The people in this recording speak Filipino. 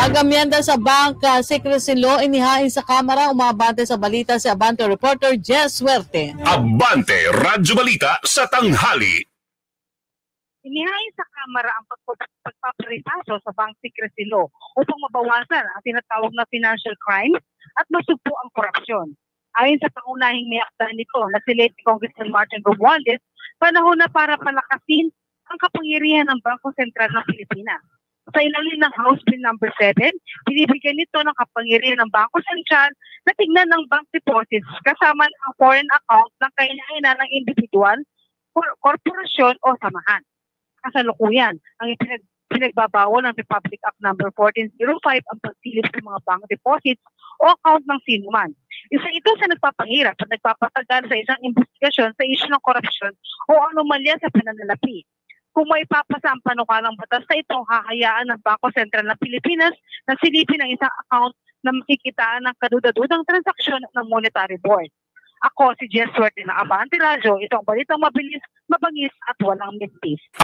Pag-amyenda sa bank secrecy law inihain sa Kamara, umabante sa balita si Abante reporter Jess Suerte. Abante Radyo Balita sa tanghali. Inihain sa Kamara ang pagpaparitaso sa bank secrecy law upang mabawasan ang tinatawag na financial crimes at masugpo ang korupsyon. Ayon sa pangunahing may akda nito na si late Congressman Martin Romualdez, panahon na para palakasin ang kapangyarihan ng Bangko Sentral ng Pilipinas. Sa ilalim ng House Bill No. 7, binibigyan nito ng kapangyarihan ng Bangko Sentral na tignan ng bank deposits kasama ang foreign account ng kainainan ng individual, korporasyon o samahan. Kasalukuyan, ang pinagbabawal ng Republic Act No. 1405 ang pagsilip sa mga bank deposits o account ng sinuman. Isa ito sa nagpapahirap at nagpapatagal sa isang investigasyon sa isyu ng korupsyon o anomalya sa pananalapi. Kung may papasa ang panukalang batas na ito, hahayaan ng Bangko Sentral ng Pilipinas na silipin ang isang account na makikitaan ng kadudadudang transaksyon ng Monetary Board. Ako si Jess Suerte ng Abante Radyo, itong balitang mabilis, mabangis at walang mintis.